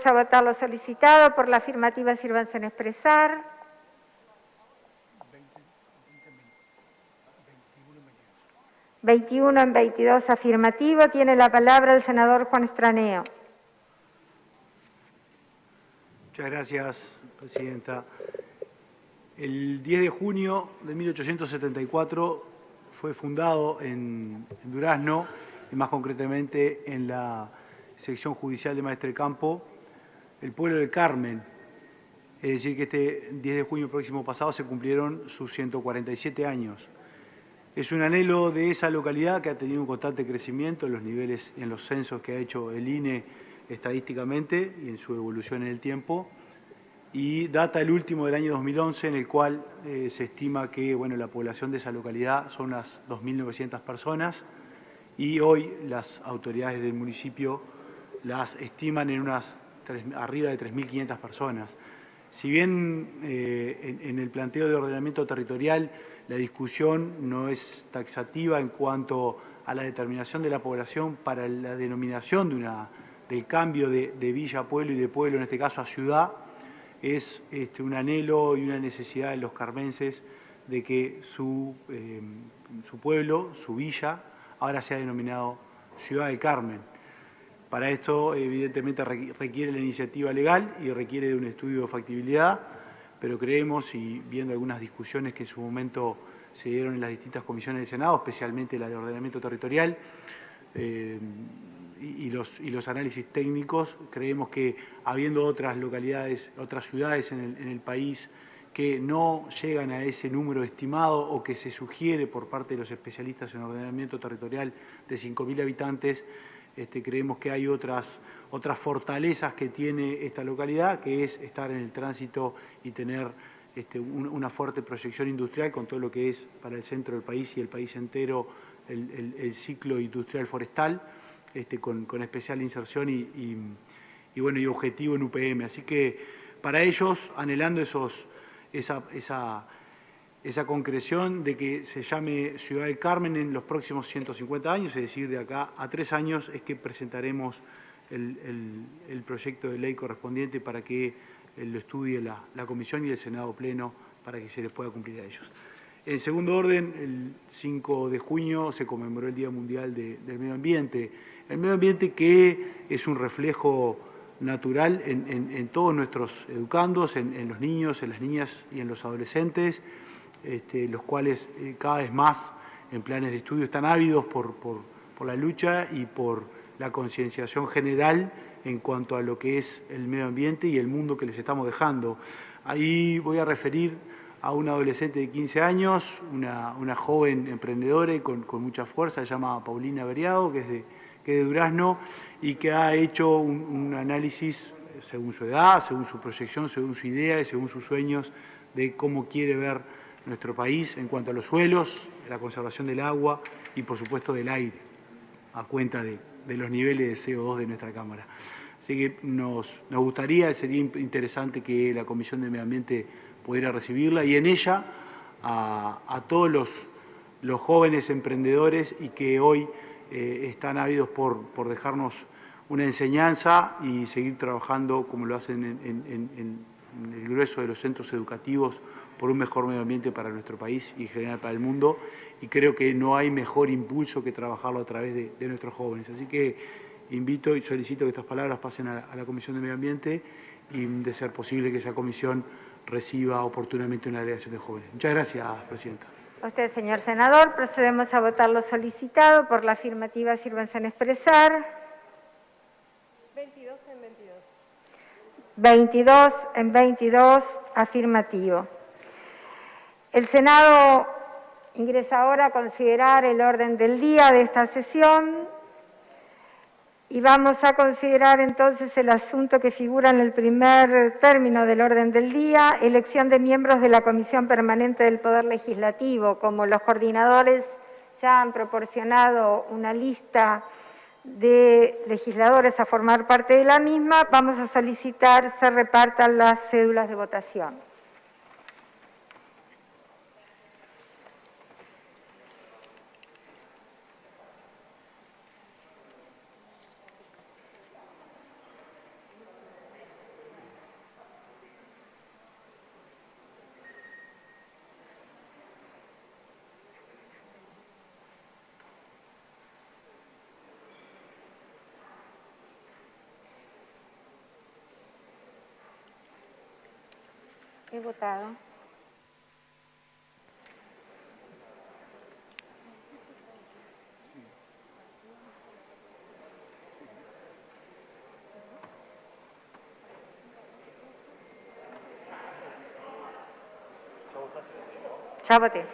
a votar lo solicitado. Por la afirmativa, sírvanse en expresar. 21 en 22 afirmativo. Tiene la palabra el senador Juan Estraneo. Muchas gracias, presidenta. El 10 de junio de 1874 fue fundado en Durazno, y más concretamente en la sección judicial de Maestre Campo, el pueblo del Carmen. Es decir, que este 10 de junio próximo pasado se cumplieron sus 147 años. Es un anhelo de esa localidad que ha tenido un constante crecimiento en los niveles y en los censos que ha hecho el INE estadísticamente y en su evolución en el tiempo. Y data el último del año 2011, en el cual se estima que la población de esa localidad son unas 2.900 personas, y hoy las autoridades del municipio las estiman en arriba de 3.500 personas. Si bien en el planteo de ordenamiento territorial la discusión no es taxativa en cuanto a la determinación de la población para la denominación del cambio de villa a pueblo y de pueblo, en este caso a ciudad, es un anhelo y una necesidad de los carmenses de que su pueblo, su villa, ahora sea denominado Ciudad del Carmen. Para esto, evidentemente, requiere la iniciativa legal y requiere de un estudio de factibilidad, pero creemos, y viendo algunas discusiones que en su momento se dieron en las distintas comisiones del Senado, especialmente la de ordenamiento territorial, y los análisis técnicos, creemos que habiendo otras localidades, otras ciudades en el país que no llegan a ese número estimado o que se sugiere por parte de los especialistas en ordenamiento territorial de 5.000 habitantes, creemos que hay otras fortalezas que tiene esta localidad, que es estar en el tránsito y tener una fuerte proyección industrial con todo lo que es para el centro del país y el país entero el ciclo industrial forestal, con especial inserción y objetivo en UPM. Así que para ellos, anhelando esa concreción de que se llame Ciudad del Carmen en los próximos 150 años, es decir, de acá a 3 años, es que presentaremos el proyecto de ley correspondiente para que lo estudie la Comisión y el Senado Pleno para que se les pueda cumplir a ellos. En segundo orden, el 5 de junio se conmemoró el Día Mundial del Medio Ambiente. El medio ambiente que es un reflejo natural en todos nuestros educandos, en los niños, en las niñas y en los adolescentes, los cuales cada vez más en planes de estudio están ávidos por la lucha y por la concienciación general en cuanto a lo que es el medio ambiente y el mundo que les estamos dejando. Ahí voy a referir a una adolescente de 15 años, una joven emprendedora y con mucha fuerza, se llama Paulina Beriado, que es de Durazno, y que ha hecho un análisis según su edad, según su proyección, según su idea y según sus sueños de cómo quiere ver nuestro país en cuanto a los suelos, la conservación del agua y, por supuesto, del aire, a cuenta de los niveles de CO2 de nuestra Cámara. Así que nos gustaría, sería interesante que la Comisión de Medio Ambiente pudiera recibirla y en ella a todos los jóvenes emprendedores y que hoy están ávidos por dejarnos una enseñanza y seguir trabajando como lo hacen en el grueso de los centros educativos por un mejor medio ambiente para nuestro país y en general para el mundo, y creo que no hay mejor impulso que trabajarlo a través de nuestros jóvenes. Así que invito y solicito que estas palabras pasen a la Comisión de Medio Ambiente y, de ser posible, que esa comisión reciba oportunamente una delegación de jóvenes. Muchas gracias, presidenta. A usted, señor senador. Procedemos a votar lo solicitado. Por la afirmativa, sírvanse en expresar. 22 en 22. 22 en 22, afirmativo. El Senado ingresa ahora a considerar el orden del día de esta sesión y vamos a considerar entonces el asunto que figura en el primer término del orden del día, elección de miembros de la Comisión Permanente del Poder Legislativo. Como los coordinadores ya han proporcionado una lista de legisladores a formar parte de la misma, vamos a solicitar se repartan las cédulas de votación. He votado. Ya voté.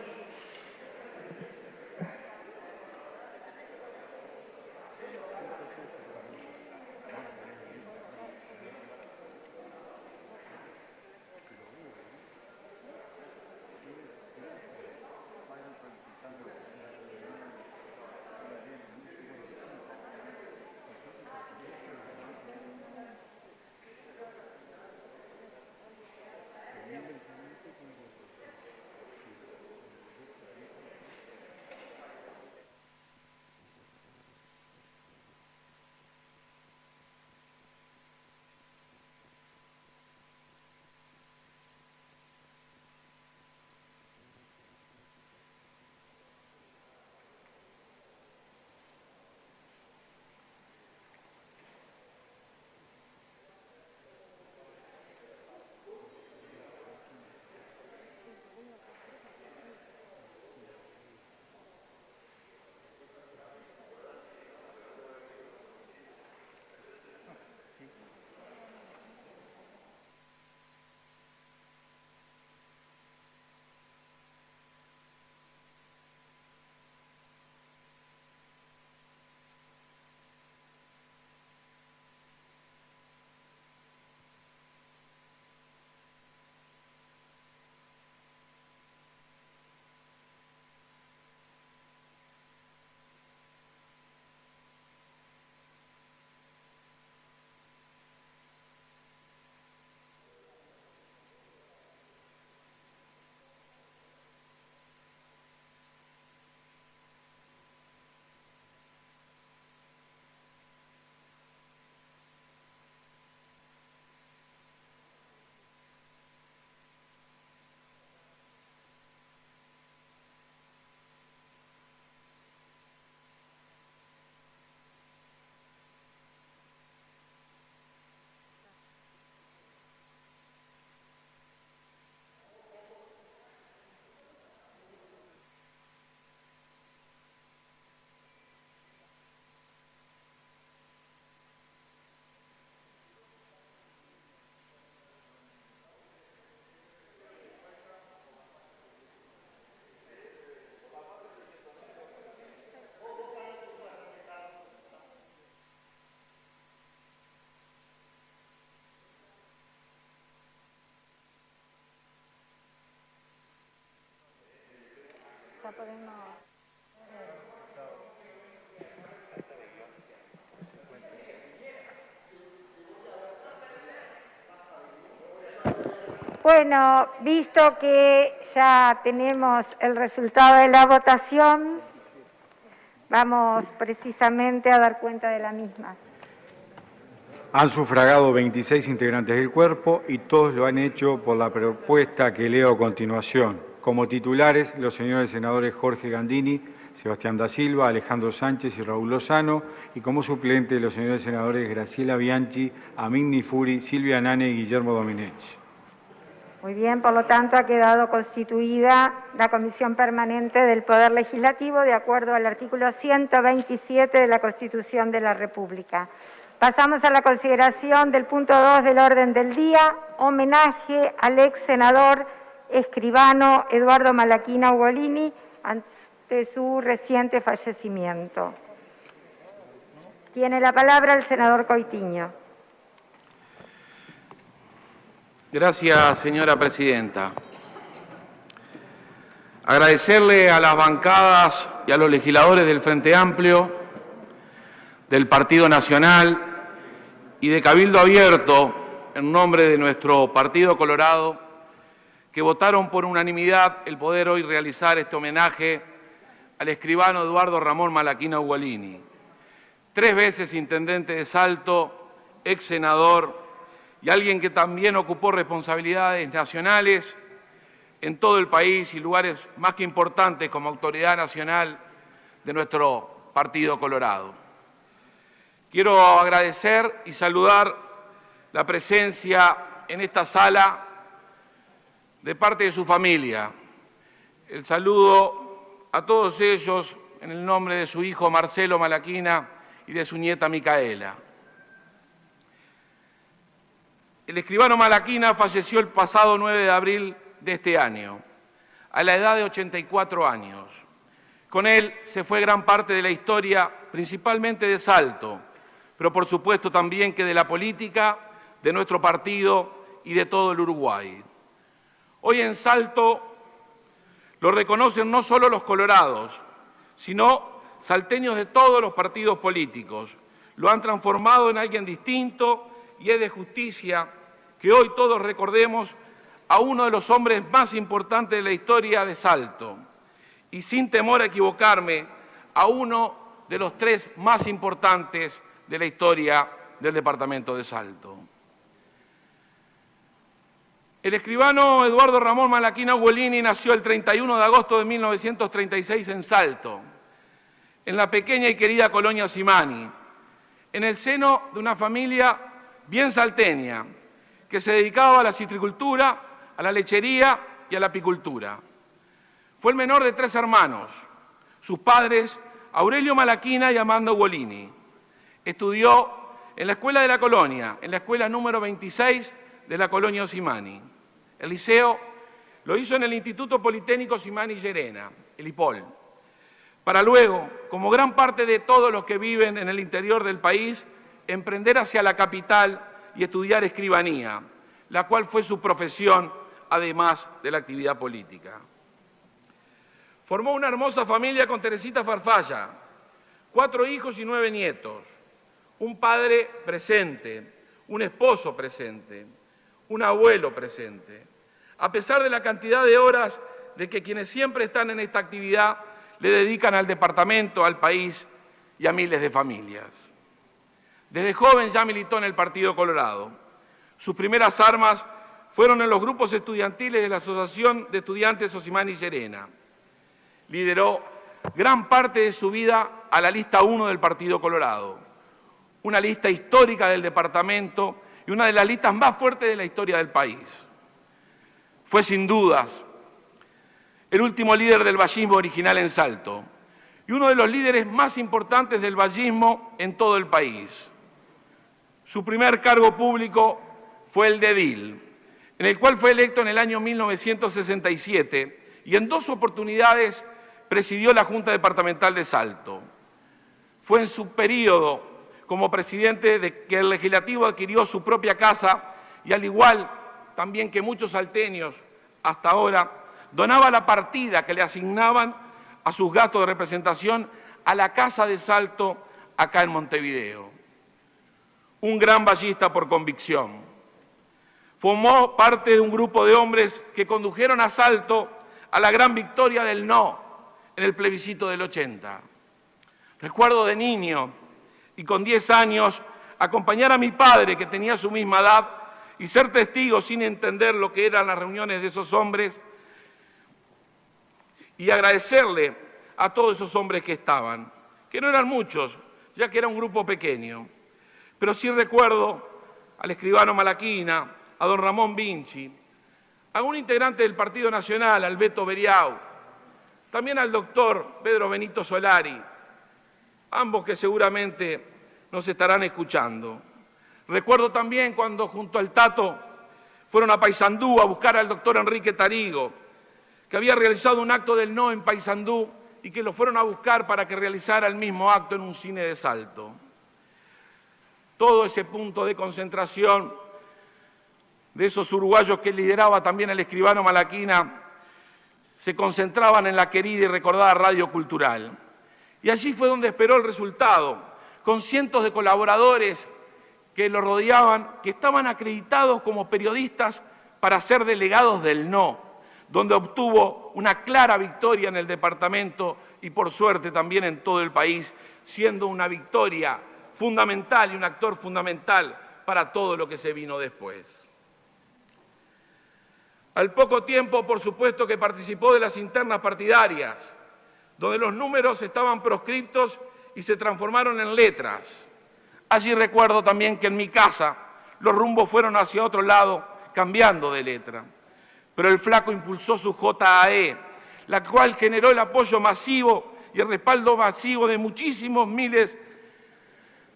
Ya podemos. Bueno, visto que ya tenemos el resultado de la votación, vamos precisamente a dar cuenta de la misma. Han sufragado 26 integrantes del cuerpo y todos lo han hecho por la propuesta que leo a continuación. Como titulares, los señores senadores Jorge Gandini, Sebastián da Silva, Alejandro Sánchez y Raúl Lozano, y como suplente los señores senadores Graciela Bianchi, Amin Nifuri, Silvia Nane y Guillermo Domenech. Muy bien, por lo tanto ha quedado constituida la Comisión Permanente del Poder Legislativo de acuerdo al artículo 127 de la Constitución de la República. Pasamos a la consideración del punto 2 del orden del día, homenaje al ex senador escribano Eduardo Malaquina Ugolini ante su reciente fallecimiento. Tiene la palabra el senador Coitiño. Gracias, señora presidenta. Agradecerle a las bancadas y a los legisladores del Frente Amplio, del Partido Nacional y de Cabildo Abierto, en nombre de nuestro Partido Colorado, que votaron por unanimidad el poder hoy realizar este homenaje al escribano Eduardo Ramón Malaquina Ugolini, 3 veces intendente de Salto, ex senador, y alguien que también ocupó responsabilidades nacionales en todo el país y lugares más que importantes como autoridad nacional de nuestro Partido Colorado. Quiero agradecer y saludar la presencia en esta sala de parte de su familia. El saludo a todos ellos en el nombre de su hijo Marcelo Malaquina y de su nieta Micaela. El escribano Malaquina falleció el pasado 9 de abril de este año, a la edad de 84 años. Con él se fue gran parte de la historia, principalmente de Salto, pero por supuesto también que de la política, de nuestro partido y de todo el Uruguay. Hoy en Salto lo reconocen no solo los colorados, sino salteños de todos los partidos políticos. Lo han transformado en alguien distinto y es de justicia que hoy todos recordemos a uno de los hombres más importantes de la historia de Salto y, sin temor a equivocarme, a uno de los 3 más importantes de la historia del departamento de Salto. El escribano Eduardo Ramón Malaquina Ugolini nació el 31 de agosto de 1936 en Salto, en la pequeña y querida colonia Simani, en el seno de una familia bien salteña, que se dedicaba a la citricultura, a la lechería y a la apicultura. Fue el menor de 3 hermanos, sus padres Aurelio Malaquina y Amando Ugolini. Estudió en la escuela de la colonia, en la escuela número 26 de la colonia Osimani. El liceo lo hizo en el Instituto Politécnico Osimani Llerena, el IPOL, para luego, como gran parte de todos los que viven en el interior del país, emprender hacia la capital y estudiar escribanía, la cual fue su profesión, además de la actividad política. Formó una hermosa familia con Teresita Farfalla, 4 hijos y 9 nietos, un padre presente, un esposo presente, un abuelo presente. A pesar de la cantidad de horas de que quienes siempre están en esta actividad le dedican al departamento, al país y a miles de familias. Desde joven ya militó en el Partido Colorado. Sus primeras armas fueron en los grupos estudiantiles de la Asociación de Estudiantes Osimani Llerena. Lideró gran parte de su vida a la lista 1 del Partido Colorado, una lista histórica del departamento y una de las listas más fuertes de la historia del país. Fue sin dudas el último líder del vallismo original en Salto y uno de los líderes más importantes del vallismo en todo el país. Su primer cargo público fue el de edil, en el cual fue electo en el año 1967 y en 2 oportunidades presidió la Junta Departamental de Salto. Fue en su periodo como presidente de que el legislativo adquirió su propia casa y, al igual también que muchos salteños hasta ahora, donaba la partida que le asignaban a sus gastos de representación a la Casa de Salto acá en Montevideo. Un gran vallista por convicción. Formó parte de un grupo de hombres que condujeron a Salto a la gran victoria del no en el plebiscito del 80. Recuerdo de niño y con 10 años acompañar a mi padre, que tenía su misma edad, y ser testigo sin entender lo que eran las reuniones de esos hombres y agradecerle a todos esos hombres que estaban, que no eran muchos, ya que era un grupo pequeño. Pero sí recuerdo al escribano Malaquina, a don Ramón Vinci, a un integrante del Partido Nacional, al Beto Beriau, también al doctor Pedro Benito Solari, ambos que seguramente nos estarán escuchando. Recuerdo también cuando junto al Tato fueron a Paysandú a buscar al doctor Enrique Tarigo, que había realizado un acto del no en Paysandú y que lo fueron a buscar para que realizara el mismo acto en un cine de Salto. Todo ese punto de concentración de esos uruguayos que lideraba también el escribano Malaquina se concentraban en la querida y recordada Radio Cultural. Y allí fue donde esperó el resultado, con cientos de colaboradores que lo rodeaban, que estaban acreditados como periodistas para ser delegados del no, donde obtuvo una clara victoria en el departamento y por suerte también en todo el país, siendo una victoria fundamental y un actor fundamental para todo lo que se vino después. Al poco tiempo, por supuesto, que participó de las internas partidarias, donde los números estaban proscriptos y se transformaron en letras. Allí recuerdo también que en mi casa los rumbos fueron hacia otro lado, cambiando de letra. pero el Flaco impulsó su JAE, la cual generó el apoyo masivo y el respaldo masivo de muchísimos miles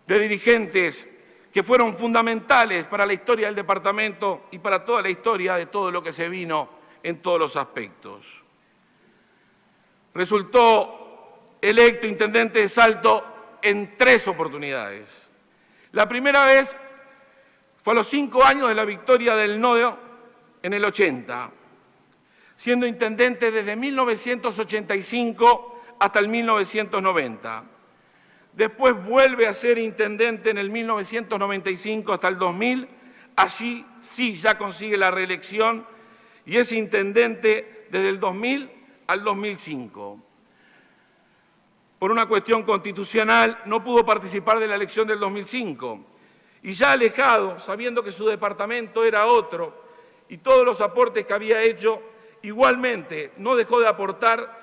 de dirigentes que fueron fundamentales para la historia del departamento y para toda la historia de todo lo que se vino en todos los aspectos. Resultó electo intendente de Salto en 3 oportunidades. La primera vez fue a los 5 años de la victoria del no en el 80, siendo intendente desde 1985 hasta el 1990. Después vuelve a ser intendente en el 1995 hasta el 2000. Allí sí ya consigue la reelección y es intendente desde el 2000 al 2005. Por una cuestión constitucional no pudo participar de la elección del 2005 y ya alejado, sabiendo que su departamento era otro y todos los aportes que había hecho, igualmente no dejó de aportar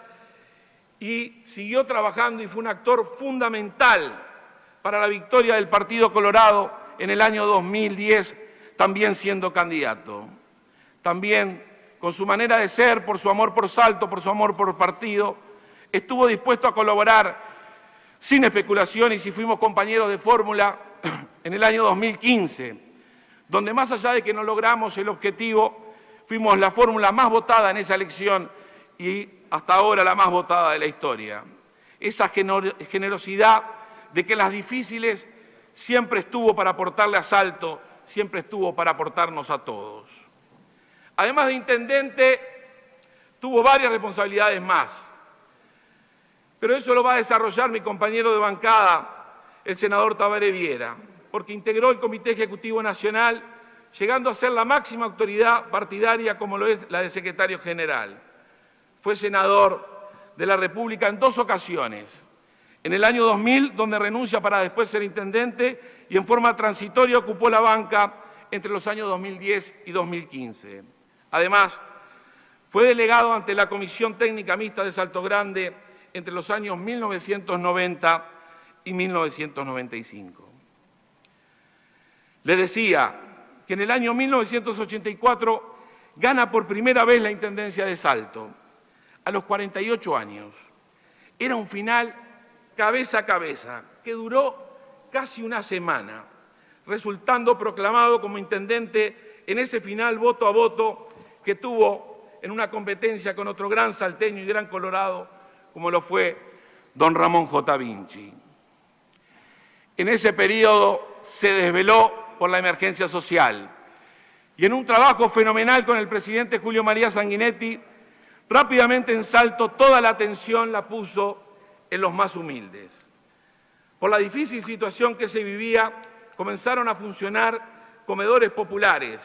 y siguió trabajando y fue un actor fundamental para la victoria del Partido Colorado en el año 2010, también siendo candidato. También, con su manera de ser, por su amor por Salto, por su amor por partido, estuvo dispuesto a colaborar sin especulaciones y fuimos compañeros de fórmula en el año 2015, donde más allá de que no logramos el objetivo, fuimos la fórmula más votada en esa elección y hasta ahora la más votada de la historia. Esa generosidad de que las difíciles siempre estuvo para aportarle a Salto, siempre estuvo para aportarnos a todos. Además de intendente, tuvo varias responsabilidades más. Pero eso lo va a desarrollar mi compañero de bancada, el senador Tabaré Viera, porque integró el Comité Ejecutivo Nacional, llegando a ser la máxima autoridad partidaria como lo es la de secretario general. Fue senador de la República en 2 ocasiones. En el año 2000, donde renuncia para después ser intendente, y en forma transitoria ocupó la banca entre los años 2010 y 2015. Además, fue delegado ante la Comisión Técnica Mixta de Salto Grande entre los años 1990 y 1995. Le decía que en el año 1984 gana por primera vez la intendencia de Salto, a los 48 años. Era un final cabeza a cabeza, que duró casi una semana, resultando proclamado como intendente en ese final voto a voto que tuvo en una competencia con otro gran salteño y gran colorado, como lo fue don Ramón J. Vinci. En ese periodo se desveló por la emergencia social y en un trabajo fenomenal con el presidente Julio María Sanguinetti, rápidamente en Salto toda la atención la puso en los más humildes. Por la difícil situación que se vivía, comenzaron a funcionar comedores populares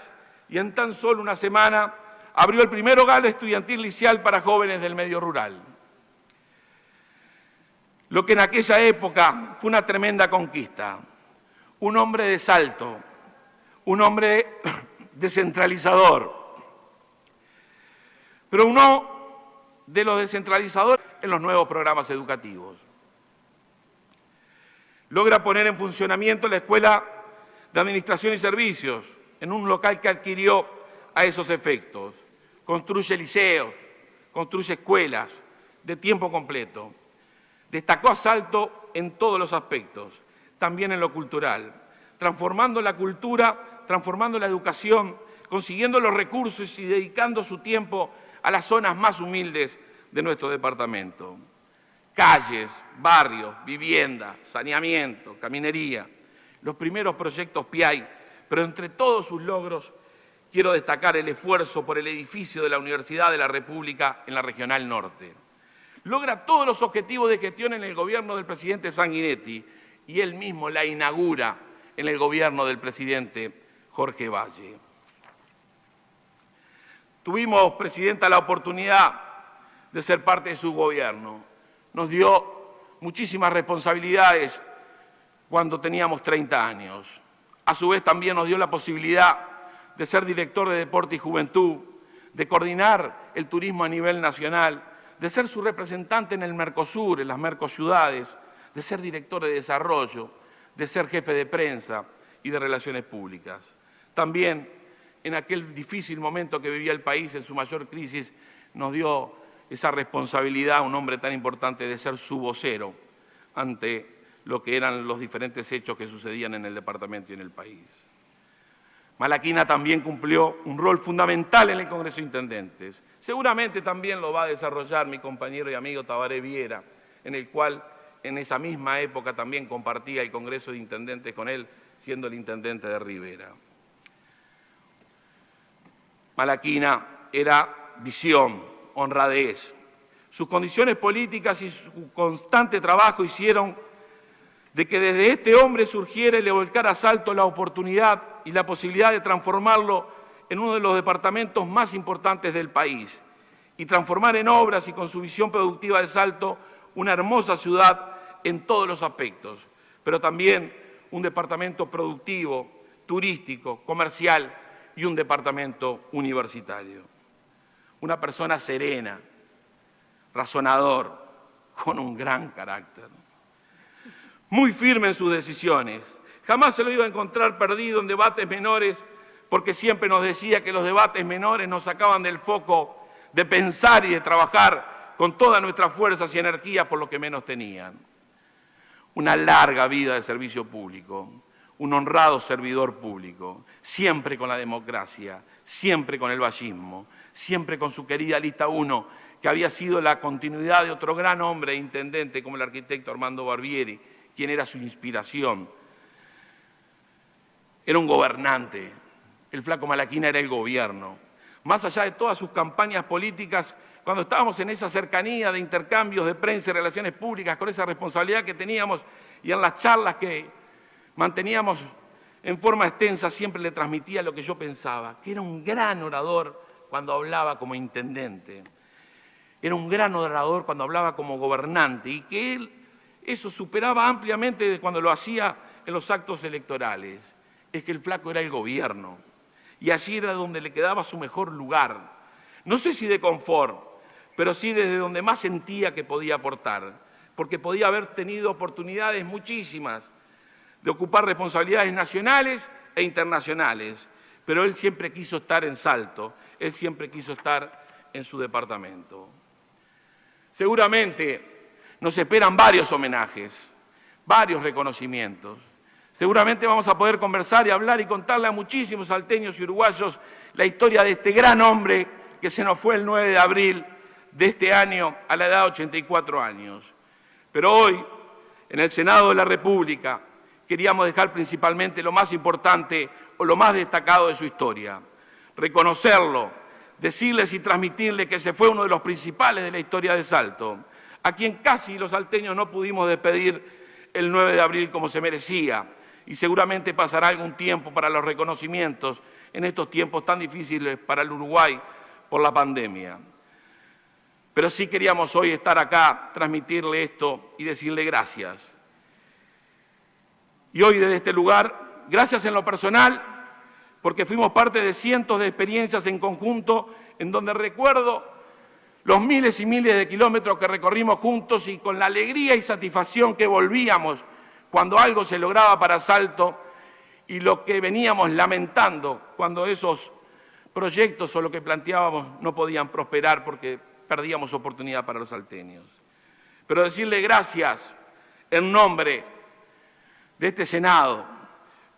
y en tan solo una semana abrió el primer hogar estudiantil licial para jóvenes del medio rural. Lo que en aquella época fue una tremenda conquista. Un hombre de Salto, un hombre descentralizador, pero uno de los descentralizadores en los nuevos programas educativos. Logra poner en funcionamiento la Escuela de Administración y Servicios en un local que adquirió a esos efectos. Construye liceos, construye escuelas de tiempo completo. Destacó a Salto en todos los aspectos, también en lo cultural, transformando la cultura, transformando la educación, consiguiendo los recursos y dedicando su tiempo a las zonas más humildes de nuestro departamento. Calles, barrios, vivienda, saneamiento, caminería, los primeros proyectos PIAI, pero entre todos sus logros quiero destacar el esfuerzo por el edificio de la Universidad de la República en la Regional Norte. Logra todos los objetivos de gestión en el gobierno del presidente Sanguinetti y él mismo la inaugura en el gobierno del presidente Jorge Valle. Tuvimos, Presidenta, la oportunidad de ser parte de su gobierno. Nos dio muchísimas responsabilidades cuando teníamos 30 años. A su vez también nos dio la posibilidad de ser director de Deporte y Juventud, de coordinar el turismo a nivel nacional, de ser su representante en el Mercosur, en las Mercociudades, de ser director de Desarrollo, de ser jefe de prensa y de Relaciones Públicas. También en aquel difícil momento que vivía el país, en su mayor crisis, nos dio esa responsabilidad, un hombre tan importante, de ser su vocero ante lo que eran los diferentes hechos que sucedían en el departamento y en el país. Malaquina también cumplió un rol fundamental en el Congreso de Intendentes. Seguramente también lo va a desarrollar mi compañero y amigo Tabaré Viera, en el cual en esa misma época también compartía el Congreso de Intendentes con él, siendo el intendente de Rivera. Malaquina era visión, honradez. Sus condiciones políticas y su constante trabajo hicieron de que desde este hombre surgiera y le volcara a Salto la oportunidad y la posibilidad de transformarlo en uno de los departamentos más importantes del país y transformar en obras y con su visión productiva de Salto una hermosa ciudad en todos los aspectos, pero también un departamento productivo, turístico, comercial y un departamento universitario. Una persona serena, razonador, con un gran carácter. Muy firme en sus decisiones. Jamás se lo iba a encontrar perdido en debates menores, porque siempre nos decía que los debates menores nos sacaban del foco de pensar y de trabajar con todas nuestras fuerzas y energías por lo que menos tenían. Una larga vida de servicio público, un honrado servidor público, siempre con la democracia, siempre con el vallismo, siempre con su querida Lista 1, que había sido la continuidad de otro gran hombre intendente como el arquitecto Armando Barbieri, quien era su inspiración. Era un gobernante, el flaco Malaquina era el gobierno. Más allá de todas sus campañas políticas, cuando estábamos en esa cercanía de intercambios de prensa y relaciones públicas, con esa responsabilidad que teníamos y en las charlas que manteníamos en forma extensa, siempre le transmitía lo que yo pensaba, que era un gran orador cuando hablaba como intendente, era un gran orador cuando hablaba como gobernante y que él eso superaba ampliamente de cuando lo hacía en los actos electorales. Es que el flaco era el gobierno y allí era donde le quedaba su mejor lugar. No sé si de confort, pero sí desde donde más sentía que podía aportar, porque podía haber tenido oportunidades muchísimas de ocupar responsabilidades nacionales e internacionales, pero él siempre quiso estar en Salto, él siempre quiso estar en su departamento. Seguramente nos esperan varios homenajes, varios reconocimientos. Seguramente vamos a poder conversar y hablar y contarle a muchísimos salteños y uruguayos la historia de este gran hombre que se nos fue el 9 de abril de este año a la edad de 84 años. Pero hoy, en el Senado de la República, queríamos dejar principalmente lo más importante o lo más destacado de su historia. Reconocerlo, decirles y transmitirle que ese fue uno de los principales de la historia de Salto, a quien casi los salteños no pudimos despedir el 9 de abril como se merecía, y seguramente pasará algún tiempo para los reconocimientos en estos tiempos tan difíciles para el Uruguay por la pandemia. Pero sí queríamos hoy estar acá, transmitirle esto y decirle gracias. Y hoy desde este lugar, gracias en lo personal, porque fuimos parte de cientos de experiencias en conjunto, en donde recuerdo los miles y miles de kilómetros que recorrimos juntos y con la alegría y satisfacción que volvíamos cuando algo se lograba para Salto y lo que veníamos lamentando cuando esos proyectos o lo que planteábamos no podían prosperar porque perdíamos oportunidad para los salteños. Pero decirle gracias en nombre de este Senado,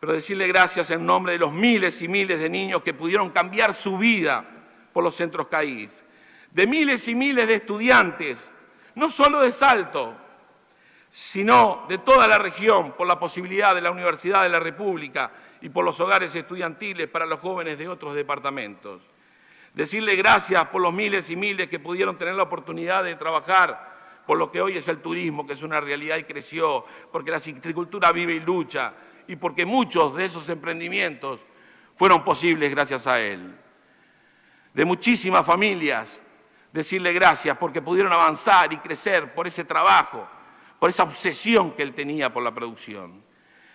pero decirle gracias en nombre de los miles y miles de niños que pudieron cambiar su vida por los centros CAIF, de miles y miles de estudiantes, no solo de Salto, sino de toda la región, por la posibilidad de la Universidad de la República y por los hogares estudiantiles para los jóvenes de otros departamentos. Decirle gracias por los miles y miles que pudieron tener la oportunidad de trabajar por lo que hoy es el turismo, que es una realidad y creció, porque la citricultura vive y lucha, y porque muchos de esos emprendimientos fueron posibles gracias a él. De muchísimas familias, decirle gracias porque pudieron avanzar y crecer por ese trabajo, por esa obsesión que él tenía por la producción.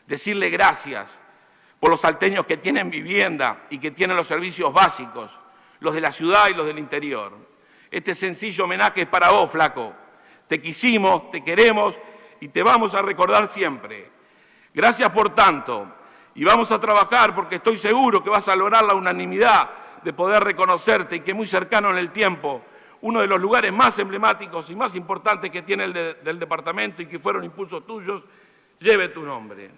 Decirle gracias por los salteños que tienen vivienda y que tienen los servicios básicos, los de la ciudad y los del interior. Este sencillo homenaje es para vos, flaco. Te quisimos, te queremos y te vamos a recordar siempre. Gracias por tanto Y vamos a trabajar porque estoy seguro que vas a lograr la unanimidad de poder reconocerte y que muy cercano en el tiempo, uno de los lugares más emblemáticos y más importantes que tiene del departamento y que fueron impulsos tuyos, lleve tu nombre.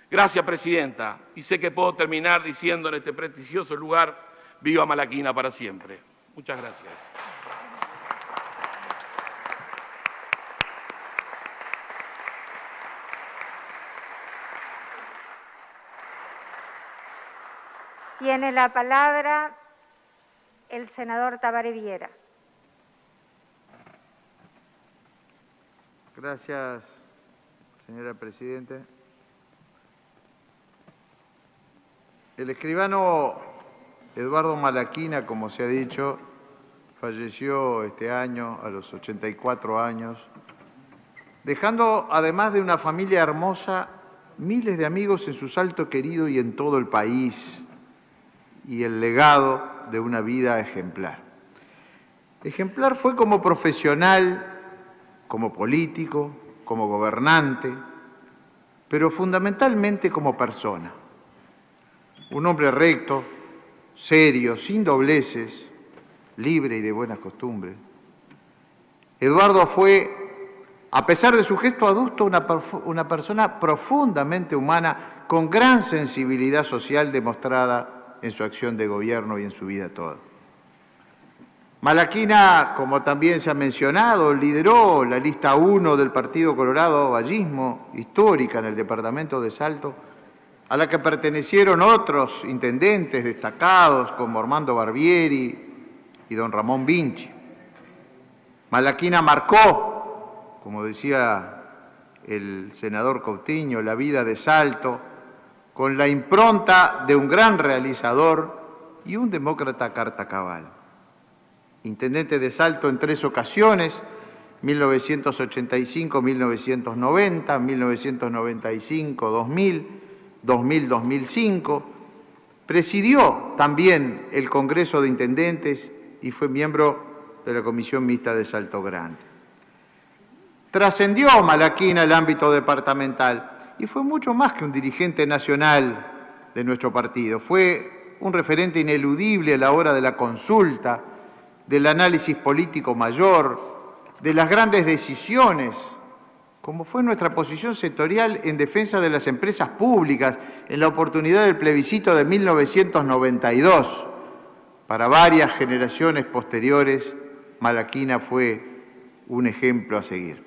Gracias, Presidenta. Y sé que puedo terminar diciendo en este prestigioso lugar, viva Malaquina para siempre. Muchas gracias. Tiene la palabra el senador Tabaré Viera. Gracias, señora Presidenta. El escribano Eduardo Malaquina, como se ha dicho, falleció este año a los 84 años, dejando, además de una familia hermosa, miles de amigos en su Salto querido y en todo el país, y el legado de una vida ejemplar. Ejemplar fue como profesional, como político, como gobernante, pero fundamentalmente como persona. Un hombre recto, serio, sin dobleces, libre y de buenas costumbres. Eduardo fue, a pesar de su gesto adusto, una persona profundamente humana, con gran sensibilidad social demostrada en su acción de gobierno y en su vida toda. Malaquina, como también se ha mencionado, lideró la lista 1 del Partido Colorado Vallismo, histórica en el departamento de Salto, a la que pertenecieron otros intendentes destacados como Armando Barbieri y don Ramón Vinci. Malaquina marcó, como decía el senador Coutinho, la vida de Salto, con la impronta de un gran realizador y un demócrata carta cabal. Intendente de Salto en 3 ocasiones, 1985, 1990, 1995, 2000, 2000-2005. Presidió también el Congreso de Intendentes y fue miembro de la Comisión Mixta de Salto Grande. Trascendió Malaquina el ámbito departamental y fue mucho más que un dirigente nacional de nuestro partido. Fue un referente ineludible a la hora de la consulta, del análisis político mayor, de las grandes decisiones, como fue nuestra posición sectorial en defensa de las empresas públicas en la oportunidad del plebiscito de 1992. Para varias generaciones posteriores, Malaquina fue un ejemplo a seguir.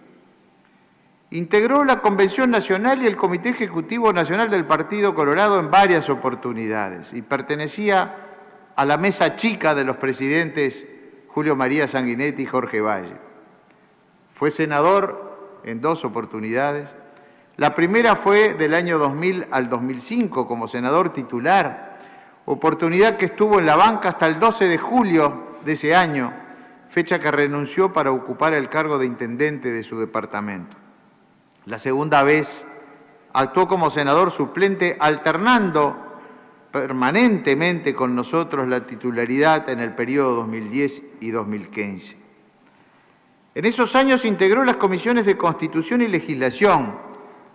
Integró la Convención Nacional y el Comité Ejecutivo Nacional del Partido Colorado en varias oportunidades y pertenecía a la mesa chica de los presidentes Julio María Sanguinetti y Jorge Valle. Fue senador en 2 oportunidades. La primera fue del año 2000 al 2005 como senador titular, oportunidad que estuvo en la banca hasta el 12 de julio de ese año, fecha que renunció para ocupar el cargo de intendente de su departamento. La segunda vez actuó como senador suplente, alternando permanentemente con nosotros la titularidad en el periodo 2010 y 2015. En esos años integró las comisiones de Constitución y Legislación,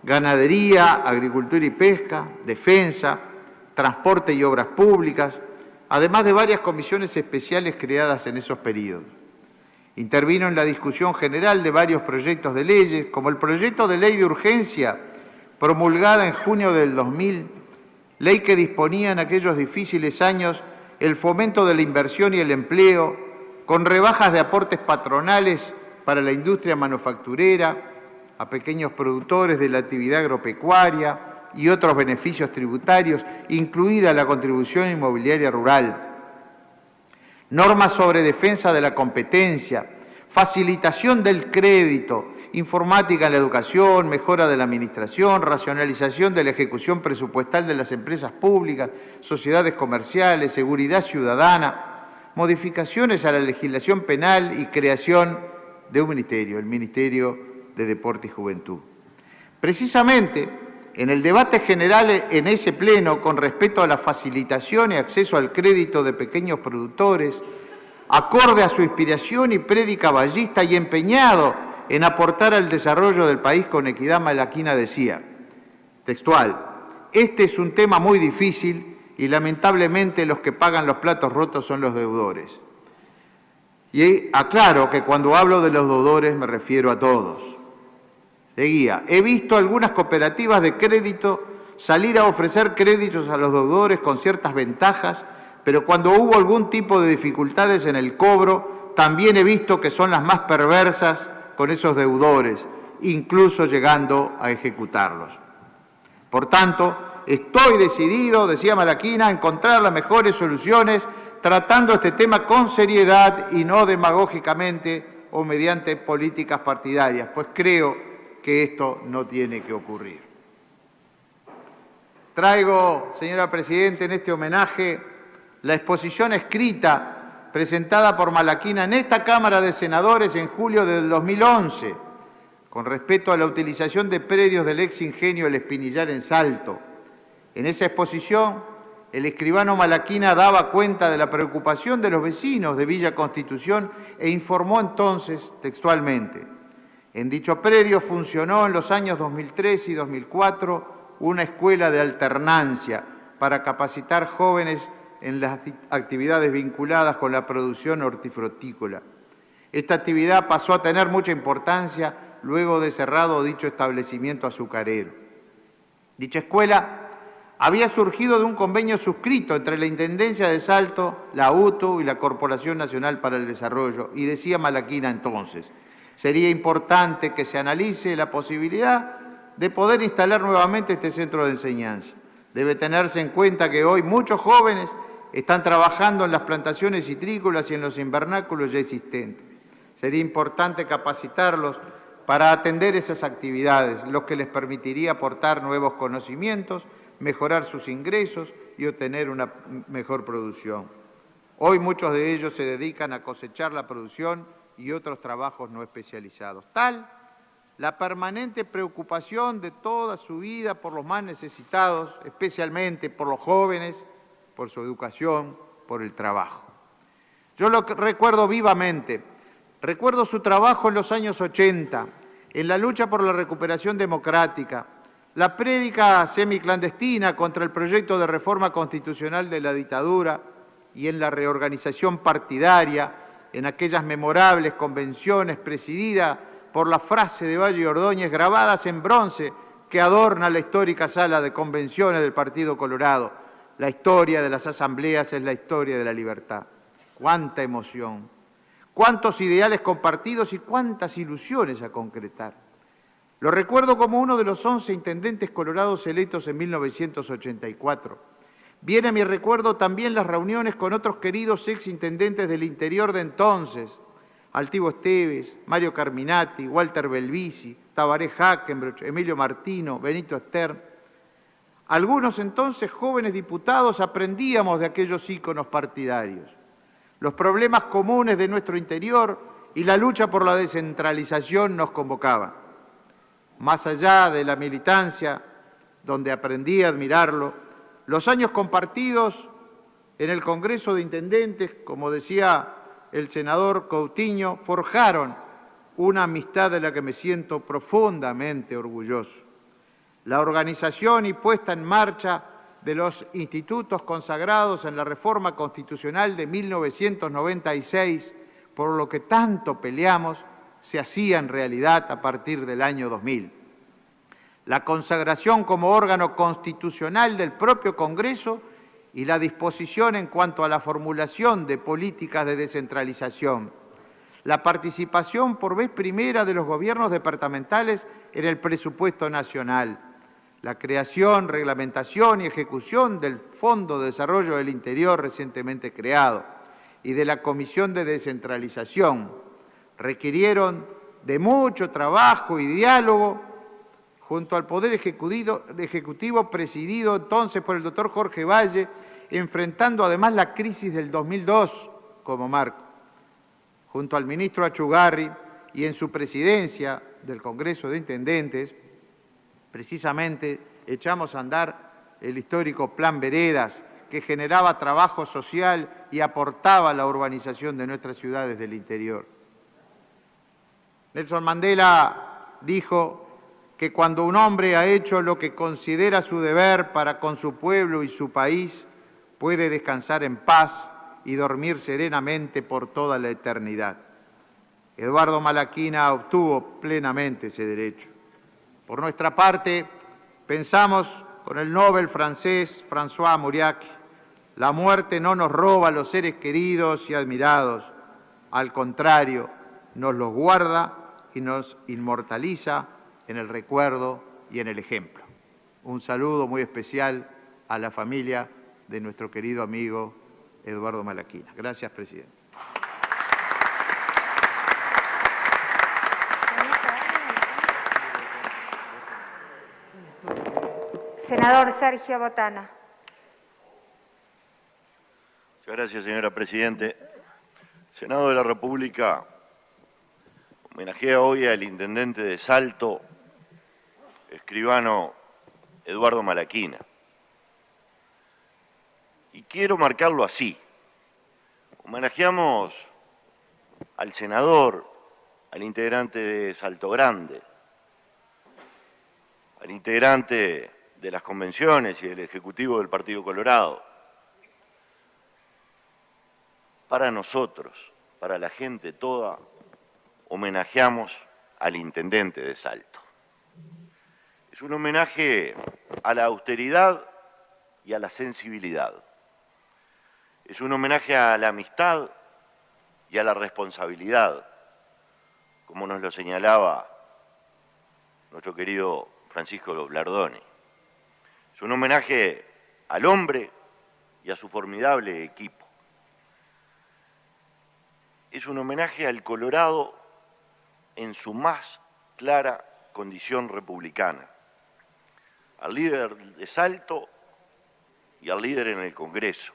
Ganadería, Agricultura y Pesca, Defensa, Transporte y Obras Públicas, además de varias comisiones especiales creadas en esos periodos. Intervino en la discusión general de varios proyectos de leyes, como el proyecto de ley de urgencia promulgada en junio del 2000, ley que disponía en aquellos difíciles años el fomento de la inversión y el empleo, con rebajas de aportes patronales para la industria manufacturera, a pequeños productores de la actividad agropecuaria y otros beneficios tributarios, incluida la contribución inmobiliaria rural. Normas sobre defensa de la competencia, facilitación del crédito, informática en la educación, mejora de la administración, racionalización de la ejecución presupuestal de las empresas públicas, sociedades comerciales, seguridad ciudadana, modificaciones a la legislación penal y creación de un ministerio, el Ministerio de Deporte y Juventud. Precisamente, en el debate general en ese pleno con respecto a la facilitación y acceso al crédito de pequeños productores, acorde a su inspiración y prédica vallista y empeñado en aportar al desarrollo del país con equidad, Malaquina decía, textual, Este es un tema muy difícil y lamentablemente los que pagan los platos rotos son los deudores. Y aclaro que cuando hablo de los deudores me refiero a todos. Seguía, he visto algunas cooperativas de crédito salir a ofrecer créditos a los deudores con ciertas ventajas, pero cuando hubo algún tipo de dificultades en el cobro, también he visto que son las más perversas con esos deudores, incluso llegando a ejecutarlos. Por tanto, estoy decidido, decía Malaquina, a encontrar las mejores soluciones tratando este tema con seriedad y no demagógicamente o mediante políticas partidarias, pues creo que esto no tiene que ocurrir. Traigo, señora Presidenta, en este homenaje la exposición escrita presentada por Malaquina en esta Cámara de Senadores en julio del 2011, con respecto a la utilización de predios del ex ingenio El Espinillar en Salto. En esa exposición, el escribano Malaquina daba cuenta de la preocupación de los vecinos de Villa Constitución e informó entonces textualmente: en dicho predio funcionó en los años 2003 y 2004 una escuela de alternancia para capacitar jóvenes en las actividades vinculadas con la producción hortifrutícola. Esta actividad pasó a tener mucha importancia luego de cerrado dicho establecimiento azucarero. Dicha escuela había surgido de un convenio suscrito entre la Intendencia de Salto, la UTU y la Corporación Nacional para el Desarrollo, y decía Malaquina entonces: sería importante que se analice la posibilidad de poder instalar nuevamente este centro de enseñanza. Debe tenerse en cuenta que hoy muchos jóvenes están trabajando en las plantaciones citrícolas y en los invernáculos ya existentes. Sería importante capacitarlos para atender esas actividades, lo que les permitiría aportar nuevos conocimientos, mejorar sus ingresos y obtener una mejor producción. Hoy muchos de ellos se dedican a cosechar la producción y otros trabajos no especializados. Tal la permanente preocupación de toda su vida por los más necesitados, especialmente por los jóvenes, por su educación, por el trabajo. Yo lo recuerdo vivamente. Recuerdo su trabajo en los años 80, en la lucha por la recuperación democrática, la prédica semiclandestina contra el proyecto de reforma constitucional de la dictadura y en la reorganización partidaria, en aquellas memorables convenciones presididas por la frase de Valle Ordóñez grabadas en bronce que adorna la histórica sala de convenciones del Partido Colorado. La historia de las asambleas es la historia de la libertad. ¡Cuánta emoción! ¡Cuántos ideales compartidos y cuántas ilusiones a concretar! Lo recuerdo como uno de los 11 intendentes colorados electos en 1984. Viene a mi recuerdo también las reuniones con otros queridos exintendentes del interior de entonces: Altivo Esteves, Mario Carminati, Walter Belvisi, Tabaré Hackenbroch, Emilio Martino, Benito Stern. Algunos entonces jóvenes diputados aprendíamos de aquellos íconos partidarios. Los problemas comunes de nuestro interior y la lucha por la descentralización nos convocaban. Más allá de la militancia, donde aprendí a admirarlo, los años compartidos en el Congreso de Intendentes, como decía el senador Coutinho, forjaron una amistad de la que me siento profundamente orgulloso. La organización y puesta en marcha de los institutos consagrados en la reforma constitucional de 1996, por lo que tanto peleamos, se hacían realidad a partir del año 2000. La consagración como órgano constitucional del propio Congreso y la disposición en cuanto a la formulación de políticas de descentralización. La participación por vez primera de los gobiernos departamentales en el presupuesto nacional. La creación, reglamentación y ejecución del Fondo de Desarrollo del Interior recientemente creado y de la Comisión de Descentralización requirieron de mucho trabajo y diálogo junto al Poder Ejecutivo presidido entonces por el doctor Jorge Valle, enfrentando además la crisis del 2002 como marco. Junto al ministro Achugarri y en su presidencia del Congreso de Intendentes, precisamente echamos a andar el histórico Plan Veredas, que generaba trabajo social y aportaba a la urbanización de nuestras ciudades del interior. Nelson Mandela dijo que que cuando un hombre ha hecho lo que considera su deber para con su pueblo y su país, puede descansar en paz y dormir serenamente por toda la eternidad. Eduardo Malaquina obtuvo plenamente ese derecho. Por nuestra parte, pensamos con el Nobel francés François Mauriac, la muerte no nos roba a los seres queridos y admirados, al contrario, nos los guarda y nos inmortaliza en el recuerdo y en el ejemplo. Un saludo muy especial a la familia de nuestro querido amigo Eduardo Malaquina. Gracias, presidente. Senador Sergio Botana. Muchas gracias, señora Presidente. Senado de la República homenajea hoy al intendente de Salto, escribano Eduardo Malaquina. Y quiero marcarlo así. Homenajeamos al senador, al integrante de Salto Grande, al integrante de las convenciones y del Ejecutivo del Partido Colorado. Para nosotros, para la gente toda, homenajeamos al intendente de Salto. Es un homenaje a la austeridad y a la sensibilidad. Es un homenaje a la amistad y a la responsabilidad, como nos lo señalaba nuestro querido Francisco Blardoni. Es un homenaje al hombre y a su formidable equipo. Es un homenaje al Colorado en su más clara condición republicana, al líder de Salto y al líder en el Congreso,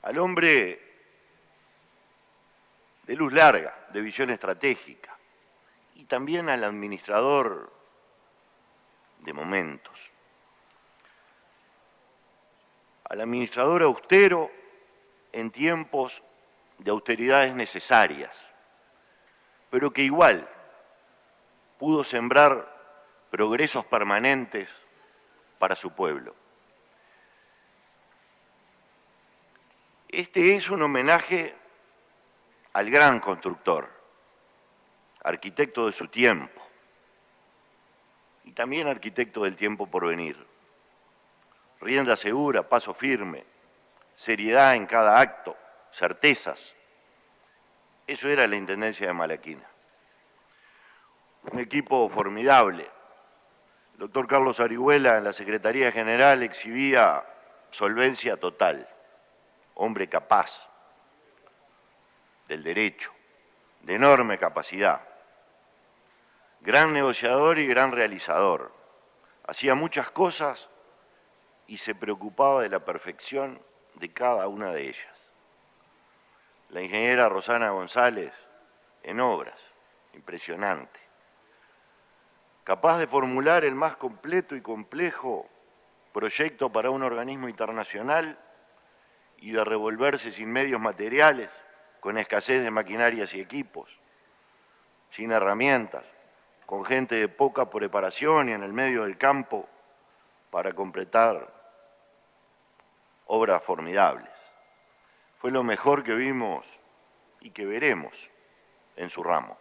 al hombre de luz larga, de visión estratégica, y también al administrador de momentos, al administrador austero en tiempos de austeridades necesarias, pero que igual pudo sembrar progresos permanentes para su pueblo. Este es un homenaje al gran constructor, arquitecto de su tiempo y también arquitecto del tiempo por venir. Rienda segura, paso firme, seriedad en cada acto, certezas. Eso era la intendencia de Malaquina. Un equipo formidable. El doctor Carlos Arihuela en la Secretaría General exhibía solvencia total, hombre capaz del derecho, de enorme capacidad, gran negociador y gran realizador. Hacía muchas cosas y se preocupaba de la perfección de cada una de ellas. La ingeniera Rosana González en obras, impresionante. Capaz de formular el más completo y complejo proyecto para un organismo internacional y de revolverse sin medios materiales, con escasez de maquinarias y equipos, sin herramientas, con gente de poca preparación y en el medio del campo para completar obras formidables. Fue lo mejor que vimos y que veremos en su ramo.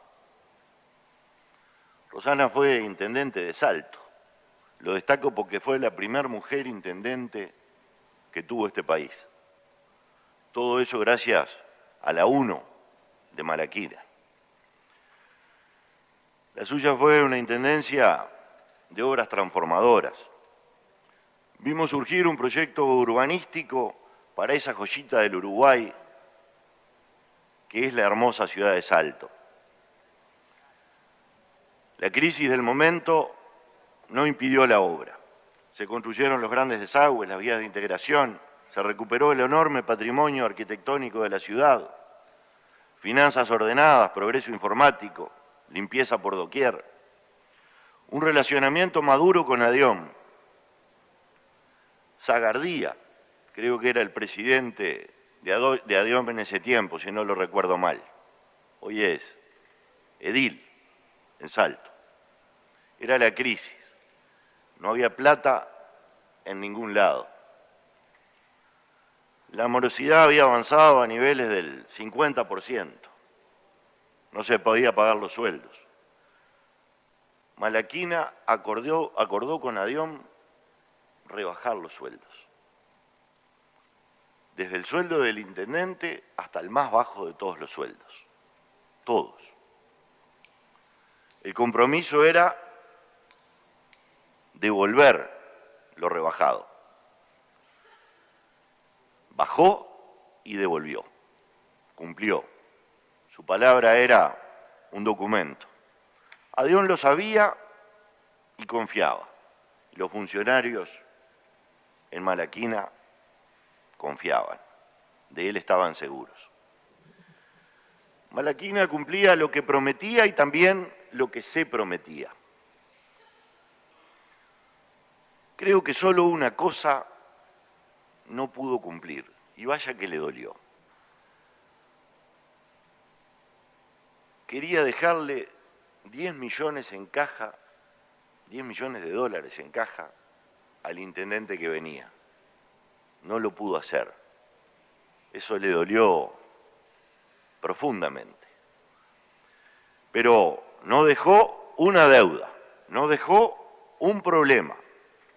Rosana fue intendente de Salto. Lo destaco porque fue la primera mujer intendente que tuvo este país. Todo eso gracias a la UNO de Malaquina. La suya fue una intendencia de obras transformadoras. Vimos surgir un proyecto urbanístico para esa joyita del Uruguay, que es la hermosa ciudad de Salto. La crisis del momento no impidió la obra. Se construyeron los grandes desagües, las vías de integración, se recuperó el enorme patrimonio arquitectónico de la ciudad, finanzas ordenadas, progreso informático, limpieza por doquier, un relacionamiento maduro con ADIOM. Zagardía, creo que era el presidente de ADIOM en ese tiempo, si no lo recuerdo mal. Hoy es edil en Salto. Era la crisis. No había plata en ningún lado. La morosidad había avanzado a niveles del 50%. No se podía pagar los sueldos. Malaquina acordó con Adión rebajar los sueldos. Desde el sueldo del intendente hasta el más bajo de todos los sueldos. Todos. El compromiso era devolver lo rebajado. Bajó y devolvió. Cumplió. Su palabra era un documento. Adión lo sabía y confiaba. Y los funcionarios en Malaquina confiaban. De él estaban seguros. Malaquina cumplía lo que prometía y también lo que se prometía. Creo que solo una cosa no pudo cumplir, y vaya que le dolió. Quería dejarle 10 millones en caja, 10 millones de dólares en caja al intendente que venía. No lo pudo hacer. Eso le dolió profundamente. Pero no dejó una deuda, no dejó un problema,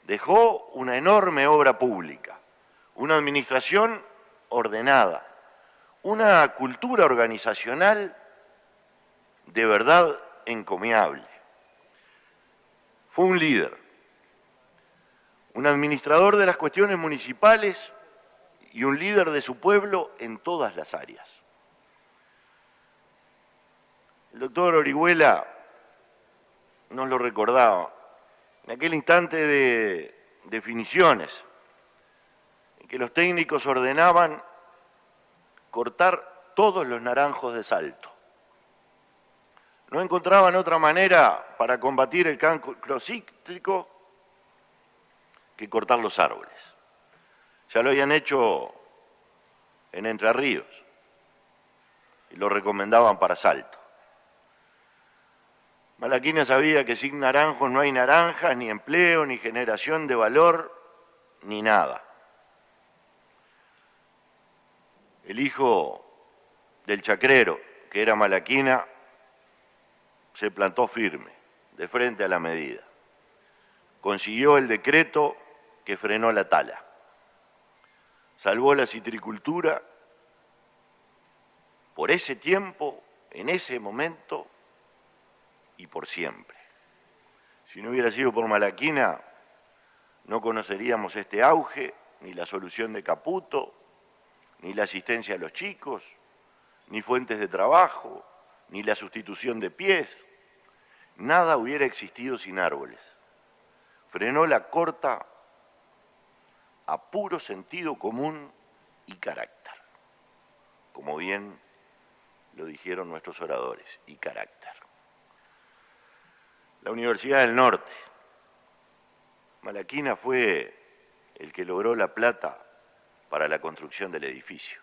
dejó una enorme obra pública, una administración ordenada, una cultura organizacional de verdad encomiable. Fue un líder, un administrador de las cuestiones municipales y un líder de su pueblo en todas las áreas. El doctor Orihuela nos lo recordaba en aquel instante de definiciones, en que los técnicos ordenaban cortar todos los naranjos de Salto. No encontraban otra manera para combatir el cancro cítrico que cortar los árboles. Ya lo habían hecho en Entre Ríos y lo recomendaban para Salto. Malaquina sabía que sin naranjos no hay naranjas, ni empleo, ni generación de valor, ni nada. El hijo del chacrero, que era Malaquina, se plantó firme, de frente a la medida. Consiguió el decreto que frenó la tala. Salvó la citricultura por ese tiempo, en ese momento y por siempre. Si no hubiera sido por Malaquina, no conoceríamos este auge, ni la solución de Caputo, ni la asistencia a los chicos, ni fuentes de trabajo, ni la sustitución de pies. Nada hubiera existido sin árboles. Frenó la corta a puro sentido común y carácter, como bien lo dijeron nuestros oradores, y carácter. La Universidad del Norte. Malaquina fue el que logró la plata para la construcción del edificio.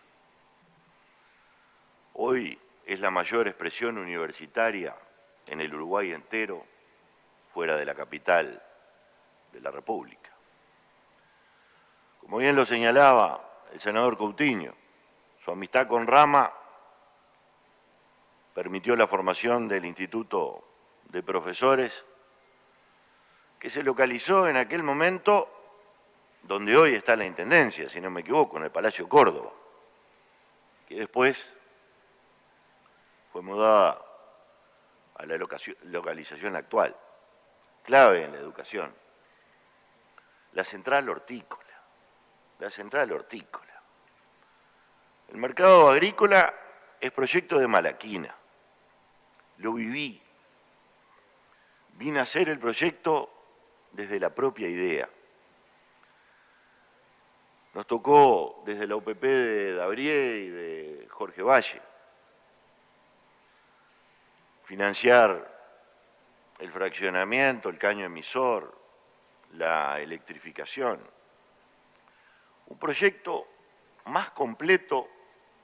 Hoy es la mayor expresión universitaria en el Uruguay entero, fuera de la capital de la República. Como bien lo señalaba el senador Coutinho, su amistad con Rama permitió la formación del Instituto de Profesores, que se localizó en aquel momento donde hoy está la Intendencia, si no me equivoco, en el Palacio Córdoba, que después fue mudada a la localización actual, clave en la educación. La central hortícola. El mercado agrícola es proyecto de Malaquina. Lo viví. Vine a hacer el proyecto desde la propia idea. Nos tocó desde la UPP de Dabrié y de Jorge Valle financiar el fraccionamiento, el caño emisor, la electrificación. Un proyecto más completo,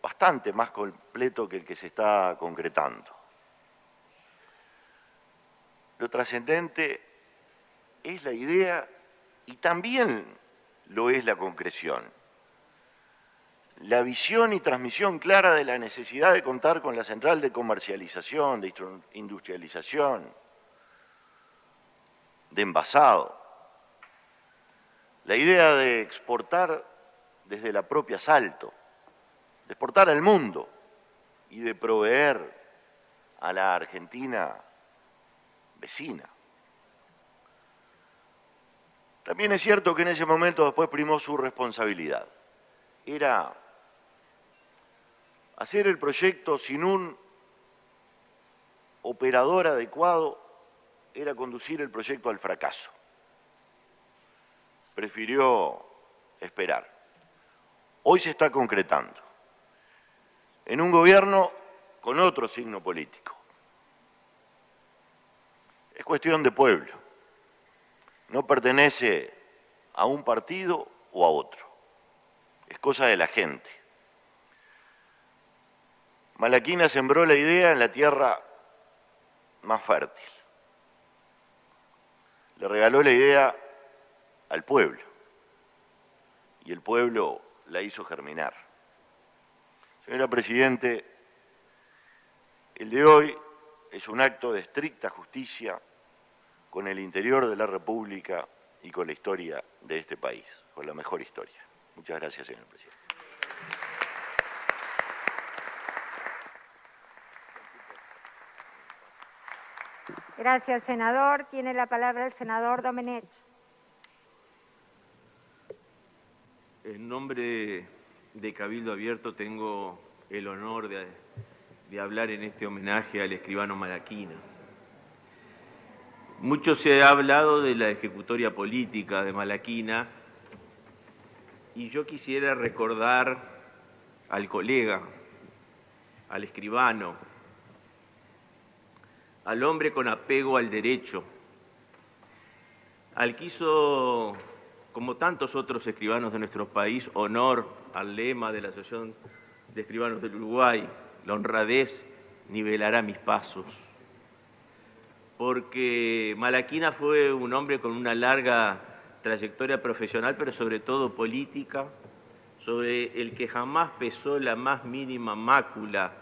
bastante más completo que el que se está concretando. lo trascendente es la idea y también lo es la concreción. La visión y transmisión clara de la necesidad de contar con la central de comercialización, de industrialización, de envasado. La idea de exportar desde la propia Salto, de exportar al mundo y de proveer a la Argentina vecina. También es cierto que en ese momento después primó su responsabilidad. Era hacer el proyecto sin un operador adecuado, era conducir el proyecto al fracaso. Prefirió esperar. Hoy se está concretando en un gobierno con otro signo político. Es cuestión de pueblo. No pertenece a un partido o a otro. Es cosa de la gente. Malaquina sembró la idea en la tierra más fértil. Le regaló la idea al pueblo. Y el pueblo la hizo germinar. Señora Presidente, el de hoy es un acto de estricta justicia con el interior de la República y con la historia de este país, con la mejor historia. Muchas gracias, señor Presidente. Gracias, senador. Tiene la palabra el senador Domenech. En nombre de Cabildo Abierto tengo el honor de hablar en este homenaje al escribano Malaquina. Mucho se ha hablado de la ejecutoria política de Malaquina y yo quisiera recordar al colega, al escribano, al hombre con apego al derecho, al que hizo, como tantos otros escribanos de nuestro país, honor al lema de la Asociación de Escribanos del Uruguay: la honradez nivelará mis pasos. Porque Malaquina fue un hombre con una larga trayectoria profesional, pero sobre todo política, sobre el que jamás pesó la más mínima mácula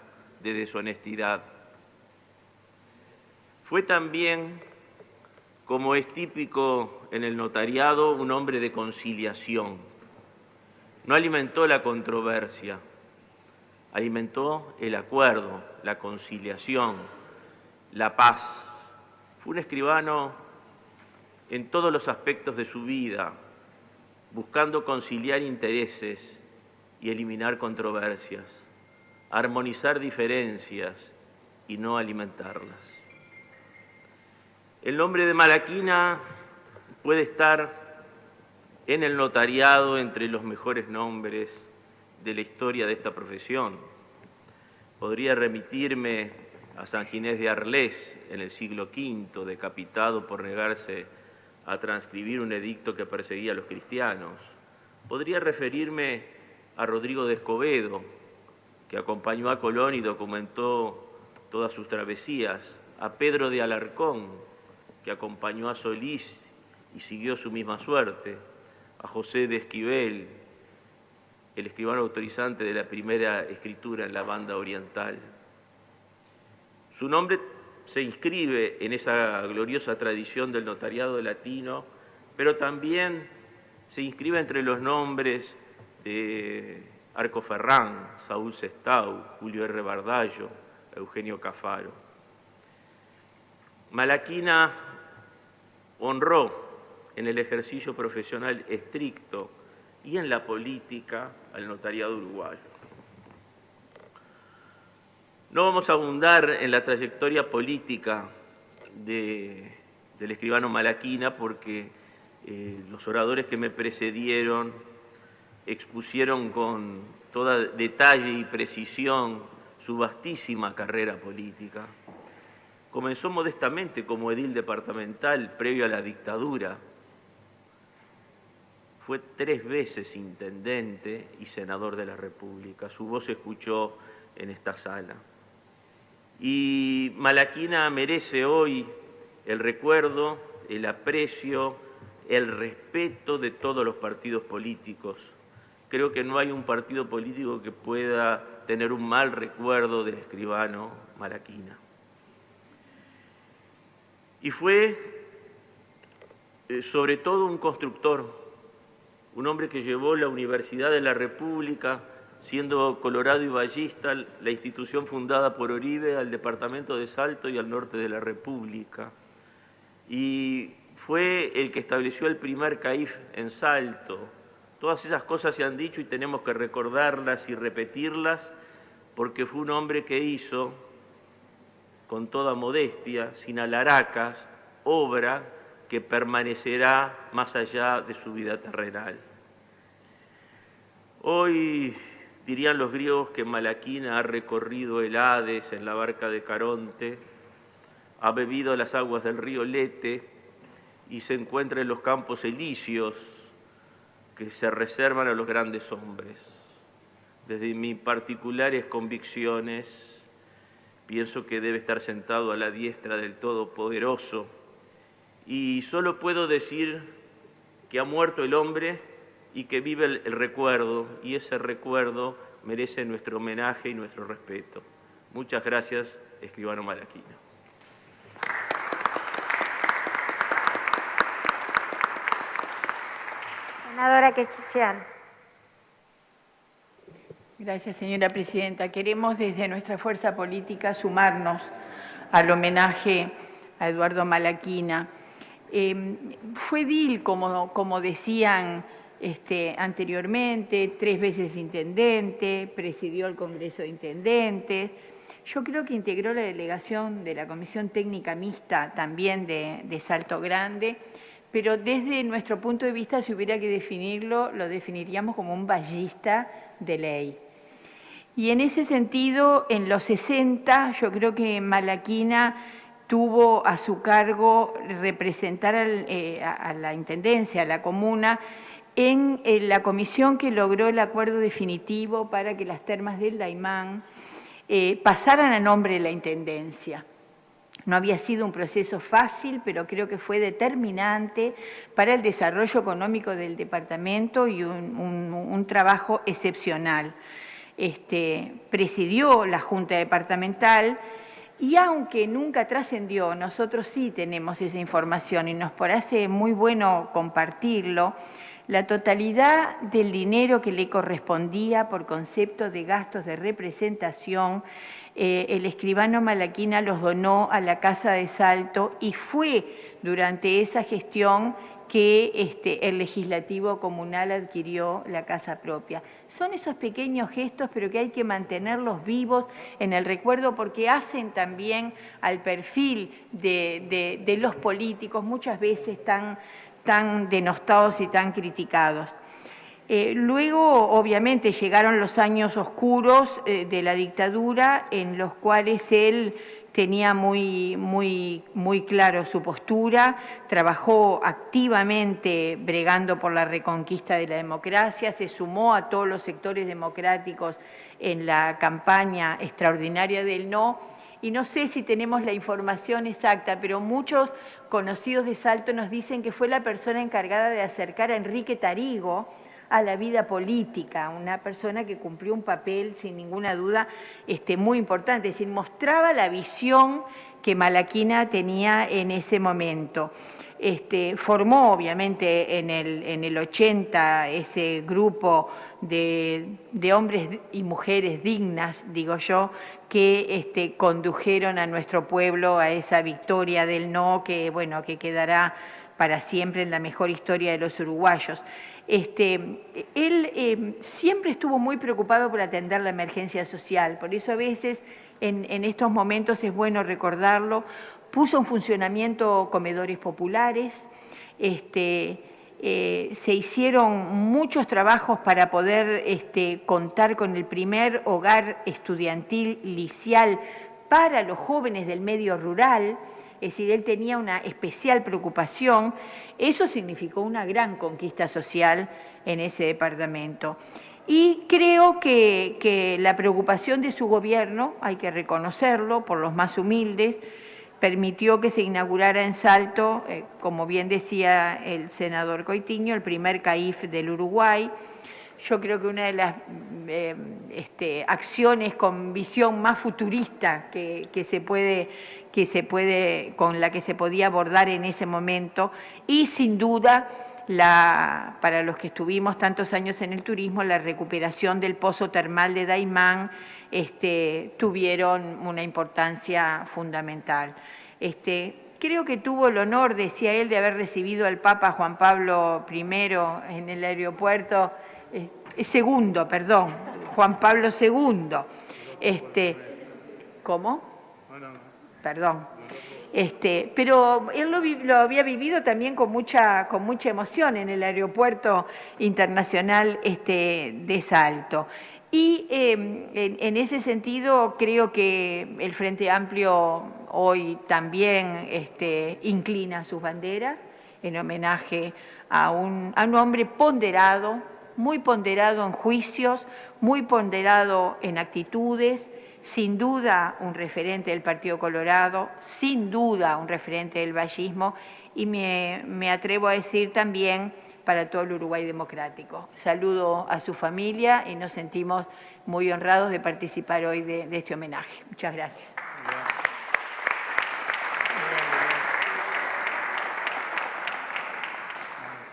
de deshonestidad. Fue también, como es típico en el notariado, un hombre de conciliación. No alimentó la controversia, alimentó el acuerdo, la conciliación, la paz. Fue un escribano en todos los aspectos de su vida, buscando conciliar intereses y eliminar controversias, armonizar diferencias y no alimentarlas. El nombre de Malaquina puede estar en el notariado entre los mejores nombres de la historia de esta profesión. Podría remitirme a San Ginés de Arlés en el siglo V, decapitado por negarse a transcribir un edicto que perseguía a los cristianos. Podría referirme a Rodrigo de Escobedo, que acompañó a Colón y documentó todas sus travesías, a Pedro de Alarcón, que acompañó a Solís y siguió su misma suerte, a José de Esquivel, el escribano autorizante de la primera escritura en la Banda Oriental. Su nombre se inscribe en esa gloriosa tradición del notariado latino, pero también se inscribe entre los nombres de Arco Ferrán, Saúl Sestau, Julio R. Bardallo, Eugenio Cafaro. Malaquina honró en el ejercicio profesional estricto y en la política al notariado uruguayo. No vamos a abundar en la trayectoria política del escribano Malaquina porque los oradores que me precedieron expusieron con toda detalle y precisión su vastísima carrera política. Comenzó modestamente como edil departamental previo a la dictadura. Fue 3 veces intendente y senador de la República. Su voz se escuchó en esta sala. Y Malaquina merece hoy el recuerdo, el aprecio, el respeto de todos los partidos políticos. Creo que no hay un partido político que pueda tener un mal recuerdo del escribano Malaquina. Y fue, sobre todo, un constructor, un hombre que llevó la Universidad de la República, siendo Colorado y Ballista, la institución fundada por Oribe, al departamento de Salto y al norte de la República. Y fue el que estableció el primer CAIF en Salto. Todas esas cosas se han dicho y tenemos que recordarlas y repetirlas, porque fue un hombre que hizo, con toda modestia, sin alaracas, obra que permanecerá más allá de su vida terrenal. Hoy dirían los griegos que Malaquina ha recorrido el Hades en la barca de Caronte, ha bebido las aguas del río Lete y se encuentra en los campos elíseos que se reservan a los grandes hombres. Desde mis particulares convicciones, pienso que debe estar sentado a la diestra del Todopoderoso y solo puedo decir que ha muerto el hombre y que vive el recuerdo, y ese recuerdo merece nuestro homenaje y nuestro respeto. Muchas gracias, escribano Malaquina. Senadora Quechichán. Gracias, señora presidenta. Queremos desde nuestra fuerza política sumarnos al homenaje a Eduardo Malaquina. Fue edil, como decían anteriormente, 3 veces intendente, presidió el Congreso de Intendentes. Yo creo que integró la delegación de la Comisión Técnica Mixta también de Salto Grande, pero desde nuestro punto de vista, si hubiera que definirlo, lo definiríamos como un vallista de ley. Y en ese sentido, en los 60, yo creo que Malaquina tuvo a su cargo representar a la Intendencia, a la Comuna, en la comisión que logró el acuerdo definitivo para que las termas del Daymán pasaran a nombre de la Intendencia. No había sido un proceso fácil, pero creo que fue determinante para el desarrollo económico del departamento y un trabajo excepcional. Presidió la Junta Departamental y aunque nunca trascendió, nosotros sí tenemos esa información y nos parece muy bueno compartirlo. La totalidad del dinero que le correspondía por concepto de gastos de representación, el escribano Malaquina los donó a la Casa de Salto y fue durante esa gestión que el legislativo comunal adquirió la casa propia. Son esos pequeños gestos, pero que hay que mantenerlos vivos en el recuerdo porque hacen también al perfil de los políticos, muchas veces tan denostados y tan criticados. Luego, obviamente, llegaron los años oscuros de la dictadura, en los cuales él tenía muy claro su postura, trabajó activamente bregando por la reconquista de la democracia, se sumó a todos los sectores democráticos en la campaña extraordinaria del no, y no sé si tenemos la información exacta, pero muchos conocidos de Salto nos dicen que fue la persona encargada de acercar a Enrique Tarigo a la vida política, una persona que cumplió un papel, sin ninguna duda, muy importante, es decir, mostraba la visión que Malaquina tenía en ese momento. Formó, obviamente, en el 80 ese grupo de hombres y mujeres dignas, digo yo, que condujeron a nuestro pueblo a esa victoria del no, que, bueno, que quedará para siempre en la mejor historia de los uruguayos. Él siempre estuvo muy preocupado por atender la emergencia social, por eso a veces en estos momentos es bueno recordarlo. Puso en funcionamiento comedores populares, se hicieron muchos trabajos para poder contar con el primer hogar estudiantil liceal para los jóvenes del medio rural. Es decir, él tenía una especial preocupación. Eso significó una gran conquista social en ese departamento. Y creo que la preocupación de su gobierno, hay que reconocerlo, por los más humildes, permitió que se inaugurara en Salto, como bien decía el senador Coitiño, el primer CAIF del Uruguay. Yo creo que una de las acciones con visión más futurista con la que se podía abordar en ese momento, y sin duda, para los que estuvimos tantos años en el turismo, la recuperación del pozo termal de Daymán, tuvieron una importancia fundamental. Creo que tuvo el honor, decía él, de haber recibido al Papa Juan Pablo I en el aeropuerto, Juan Pablo II. ¿Cómo? Perdón. Pero él lo había vivido también con mucha emoción en el aeropuerto internacional de Salto. Y en ese sentido creo que el Frente Amplio hoy también inclina sus banderas en homenaje a un hombre ponderado, muy ponderado en juicios, muy ponderado en actitudes, sin duda un referente del Partido Colorado, sin duda un referente del vallismo, y me atrevo a decir también para todo el Uruguay democrático. Saludo a su familia y nos sentimos muy honrados de participar hoy de este homenaje. Muchas gracias.